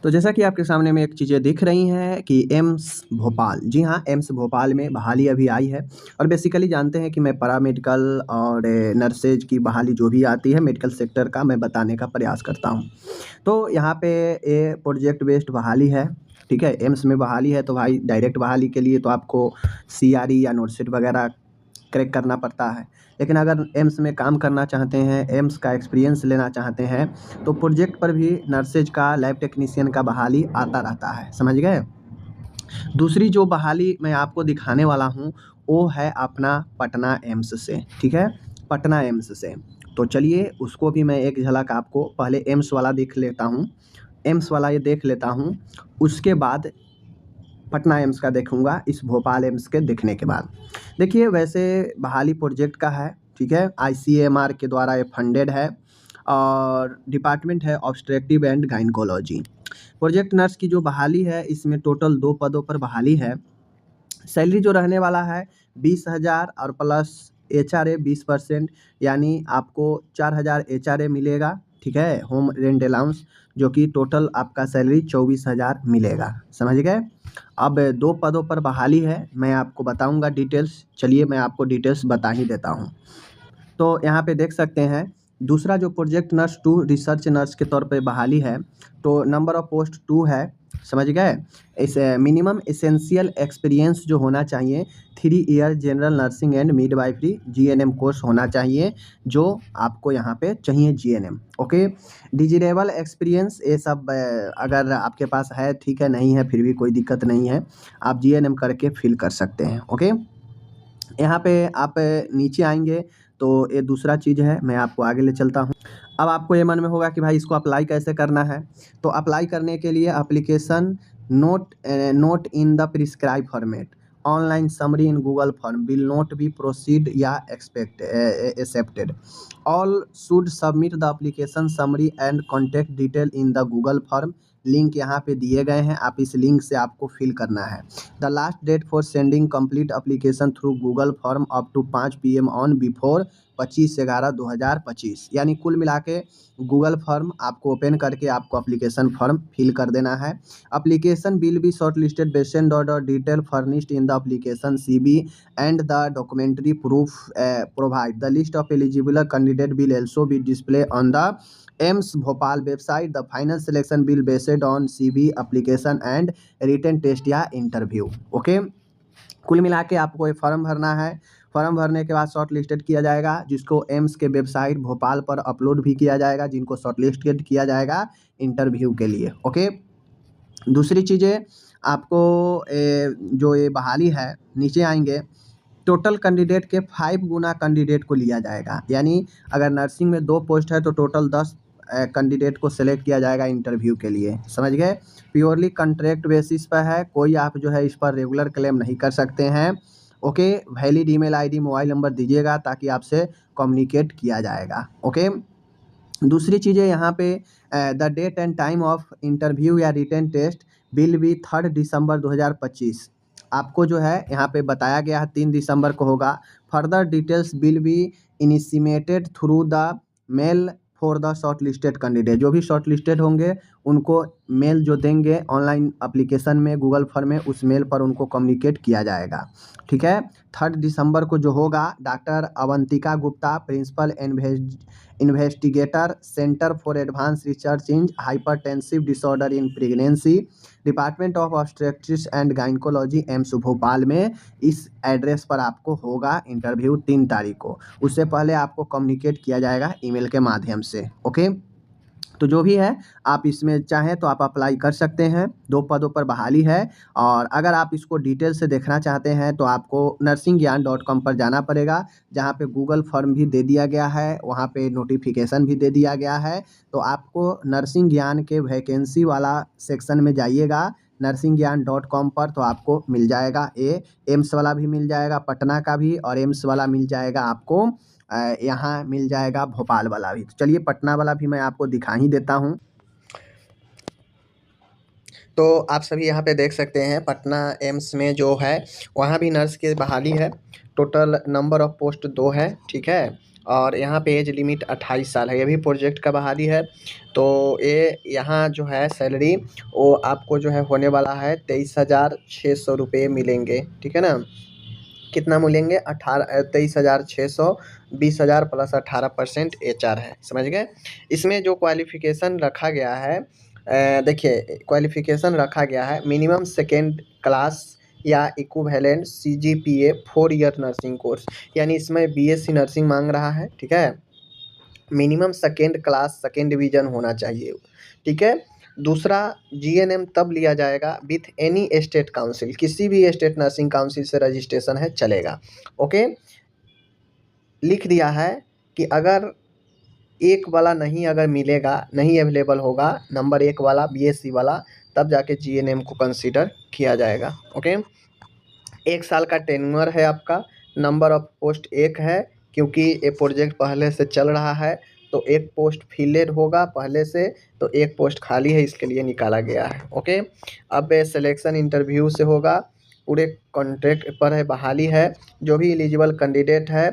तो जैसा कि आपके सामने में एक चीज़ें दिख रही हैं कि एम्स भोपाल, जी हाँ, एम्स भोपाल में बहाली अभी आई है और बेसिकली जानते हैं कि मैं पैरामेडिकल और नर्सेज की बहाली जो भी आती है मेडिकल सेक्टर का मैं बताने का प्रयास करता हूँ। तो यहाँ पे ये प्रोजेक्ट बेस्ड बहाली है, ठीक है? एम्स में बहाली है तो भाई डायरेक्ट बहाली के लिए तो आपको सीआरई या नोटसेट वगैरह क्रैक करना पड़ता है। लेकिन अगर एम्स में काम करना चाहते हैं, एम्स का एक्सपीरियंस लेना चाहते हैं, तो प्रोजेक्ट पर भी नर्सेज का, लैब टेक्नीशियन का बहाली आता रहता है, समझ गए? दूसरी जो बहाली मैं आपको दिखाने वाला हूँ, वो है अपना पटना एम्स से, ठीक है? पटना एम्स से। तो चलिए उसको भी मैं एक झलक आपको पहले एम्स वाला देख लेता हूँ, एम्स वाला ये देख लेता हूँ, उसके बाद पटना एम्स का देखूँगा इस भोपाल एम्स के देखने के बाद। देखिए वैसे बहाली प्रोजेक्ट का है, ठीक है? आईसीएमआर के द्वारा ये फंडेड है और डिपार्टमेंट है obstructive and gynaecology. Project nurse की जो बहाली है इसमें टोटल 2 पदों पर बहाली है। सैलरी जो रहने वाला है 20,000 और प्लस एचआरए 20% यानी आपको 4,000 एचआरए मिलेगा, ठीक है? होम रेंट अलाउंस जो कि टोटल आपका सैलरी 24,000 मिलेगा, समझ गए? अब 2 पदों पर बहाली है, मैं आपको बताऊँगा डिटेल्स। चलिए मैं आपको डिटेल्स बता ही देता हूँ। तो यहाँ पे देख सकते हैं दूसरा जो प्रोजेक्ट नर्स 2 रिसर्च नर्स के तौर पे बहाली है, तो नंबर ऑफ पोस्ट 2 है, समझ गए? इस मिनिमम एसेंशियल एक्सपीरियंस जो होना चाहिए 3 year general nursing and midwifery GNM course होना चाहिए, जो आपको यहाँ पे चाहिए जीएनएम, ओके? डिजिरेबल एक्सपीरियंस ये सब अगर आपके पास है ठीक है, नहीं है फिर भी कोई दिक्कत नहीं है, आप जीएनएम करके फिल कर सकते हैं, ओके? यहाँ पे आप नीचे आएँगे तो ये दूसरा चीज़ है, मैं आपको आगे ले चलता हूँ। अब आपको ये मन में होगा कि भाई इसको अप्लाई कैसे करना है? तो अप्लाई करने के लिए application note in the prescribe format, online summary in Google form will not be proceed या accepted. All should submit the application summary and contact detail in the Google form. Link यहाँ पे दिए गए हैं, आप इस लिंक से आपको फिल करना है। The last date for sending complete application through Google form up to 5 PM on before 25/11/2025, यानी कुल मिला के गूगल फॉर्म आपको ओपन करके आपको एप्लीकेशन फॉर्म फिल कर देना है। Application will be short listed based on the detail furnished in the application CV and the documentary proof provide. The list of eligible candidate will also be display on the AIIMS Bhopal website. The final selection will based on CV application and written test या interview, okay? कुल मिला के आपको ये form भरना है। Form भरने के बाद शॉर्ट लिस्टेड किया जाएगा, जिसको एम्स के वेबसाइट भोपाल पर अपलोड भी किया जाएगा, जिनको शॉर्ट लिस्टेड किया जाएगा इंटरव्यू के लिए, ओके? दूसरी चीज़ें आपको जो ये बहाली है नीचे आएंगे, टोटल कैंडिडेट के 5 गुना कैंडिडेट को लिया जाएगा, यानी अगर नर्सिंग में 2 पोस्ट है तो टोटल 10 कैंडिडेट को सेलेक्ट किया जाएगा इंटरव्यू के लिए, समझ गए? प्योरली कॉन्ट्रैक्ट बेसिस पर है, कोई आप जो है इस पर रेगुलर क्लेम नहीं कर सकते हैं, okay? Valid email ID mobile number दीजिएगा ताकि आपसे कम्युनिकेट किया जाएगा, ओके? दूसरी चीज़ें यहाँ पे the date and time of interview या written test will be 3 December 2025। आपको जो है यहाँ पे बताया गया है 3 दिसंबर को होगा। Further details will be initiated through the mail for the short listed candidate. जो भी शॉर्ट लिस्टेड होंगे उनको मेल जो देंगे ऑनलाइन एप्लीकेशन में गूगल फॉर्म में, उस मेल पर उनको कम्युनिकेट किया जाएगा, ठीक है? 3 दिसंबर को जो होगा doctor Avantika Gupta, principal investigator, centre for advance research in hypertensive disorder in pregnancy, department of obstetrics and gynaecology AIIMS Bhopal में, इस एड्रेस पर आपको होगा इंटरव्यू 3 तारीख को। उससे पहले आपको कम्युनिकेट किया जाएगा ईमेल के माध्यम से, ओके? तो जो भी है आप इसमें चाहें तो आप अप्लाई कर सकते हैं। 2 पदों पर बहाली है और अगर आप इसको डिटेल से देखना चाहते हैं तो आपको nursingyan.com पर जाना पड़ेगा, जहाँ पे गूगल फॉर्म भी दे दिया गया है, वहाँ पे नोटिफिकेशन भी दे दिया गया है। तो आपको नर्सिंग ज्ञान के वैकेंसी वाला सेक्शन में जाइएगा nursingyan.com पर, तो आपको मिल जाएगा। ये एम्स वाला भी मिल जाएगा, पटना का भी, और एम्स वाला मिल जाएगा आपको यहाँ मिल जाएगा भोपाल वाला भी। तो चलिए पटना वाला भी मैं आपको दिखा ही देता हूँ। तो आप सभी यहाँ पे देख सकते हैं पटना एम्स में जो है वहाँ भी नर्स की बहाली है। टोटल नंबर ऑफ पोस्ट 2 है, ठीक है? और यहाँ पे एज लिमिट 28 साल है। ये भी प्रोजेक्ट का बहाली है। तो ये यहाँ जो है सैलरी वो आपको जो है होने वाला है 23,600 रुपये मिलेंगे, ठीक है ना। कितना मिलेंगे? 23,600, 20,000 प्लस 18% HR है, समझ गए। इसमें जो क्वालिफिकेशन रखा गया है, देखिए क्वालिफिकेशन रखा गया है मिनिमम सेकेंड क्लास या equivalent CGPA 4 year nursing course, यानी इसमें BSc नर्सिंग मांग रहा है, ठीक है। Minimum second class second division होना चाहिए, ठीक है। दूसरा, GNM तब लिया जाएगा विथ एनी स्टेट काउंसिल, किसी भी स्टेट नर्सिंग काउंसिल से रजिस्ट्रेशन है चलेगा, ओके। लिख दिया है कि अगर एक वाला नहीं अगर मिलेगा, नहीं अवेलेबल होगा नंबर 1 वाला BSc वाला, तब जाके GNM को कंसीडर किया जाएगा, ओके। 1 साल का टेन्योर है आपका, नंबर ऑफ पोस्ट 1 है, क्योंकि ये प्रोजेक्ट पहले से चल रहा है तो 1 पोस्ट फिलेड होगा पहले से, तो 1 पोस्ट खाली है इसके लिए निकाला गया है, ओके। अब सिलेक्शन इंटरव्यू से होगा, पूरे कॉन्ट्रैक्ट पर है, बहाली है। जो भी एलिजिबल कैंडिडेट है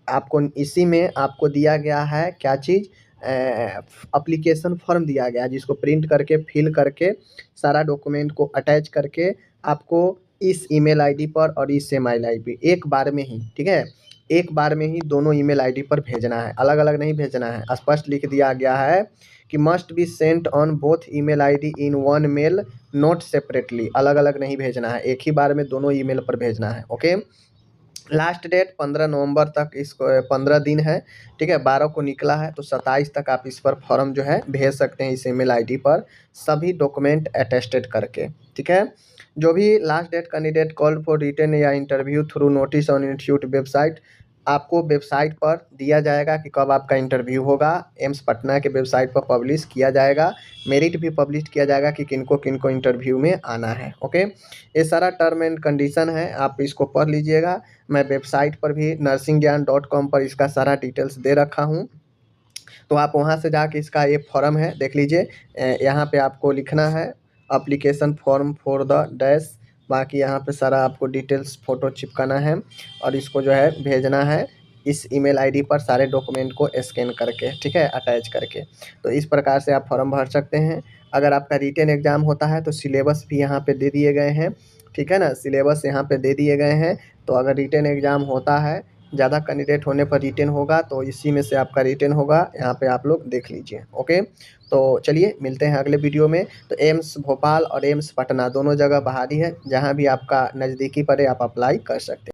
आपको इसी में आपको दिया गया है क्या चीज़, एप्लीकेशन फॉर्म दिया गया है, जिसको प्रिंट करके फिल करके सारा डॉक्यूमेंट को अटैच करके आपको इस ईमेल आईडी पर और इस सेम ईमेल आईडी पे एक बार में ही, ठीक है, एक बार में ही दोनों ईमेल आईडी पर भेजना है, अलग अलग नहीं भेजना है। स्पष्ट लिख दिया गया है कि must be sent on both email ID in one mail, note separately, अलग अलग नहीं भेजना है, एक ही बार में दोनों ईमेल पर भेजना है, ओके। लास्ट डेट 15 नवंबर तक, इसको 15 दिन है, ठीक है। 12 को निकला है तो 27 तक आप इस पर फॉर्म जो है भेज सकते हैं इस ईमेल आईडी पर, सभी डॉक्यूमेंट अटेस्टेड करके, ठीक है। जो भी last date candidate called for written या interview through notice on institute website, आपको वेबसाइट पर दिया जाएगा कि कब आपका इंटरव्यू होगा, एम्स पटना के वेबसाइट पर पब्लिश किया जाएगा, मेरिट भी पब्लिश किया जाएगा कि किनको किनको इंटरव्यू में आना है, ओके। ये सारा टर्म एंड कंडीशन है, आप इसको पढ़ लीजिएगा। मैं वेबसाइट पर भी nursingyan.com पर इसका सारा डिटेल्स दे रखा हूँ, तो आप वहाँ से जाके इसका ये फॉर्म है देख लीजिए। यहाँ पे आपको लिखना है application form for the dash, बाकी यहाँ पे सारा आपको डिटेल्स फ़ोटो चिपकाना है और इसको जो है भेजना है इस ईमेल आईडी पर सारे डॉक्यूमेंट को स्कैन करके, ठीक है, अटैच करके। तो इस प्रकार से आप फॉर्म भर सकते हैं। अगर आपका रिटन एग्ज़ाम होता है तो सिलेबस भी यहाँ पे दे दिए गए हैं, ठीक है ना, सिलेबस यहाँ पे दे दिए गए हैं। तो अगर रिटन एग्ज़ाम होता है, ज़्यादा कैंडिडेट होने पर रिटन होगा, तो इसी में से आपका रिटन होगा, यहाँ पे आप लोग देख लीजिए, ओके। तो चलिए मिलते हैं अगले वीडियो में। तो एम्स भोपाल और एम्स पटना दोनों जगह बहाली है, जहाँ भी आपका नज़दीकी पड़े आप अप्लाई कर सकते हैं।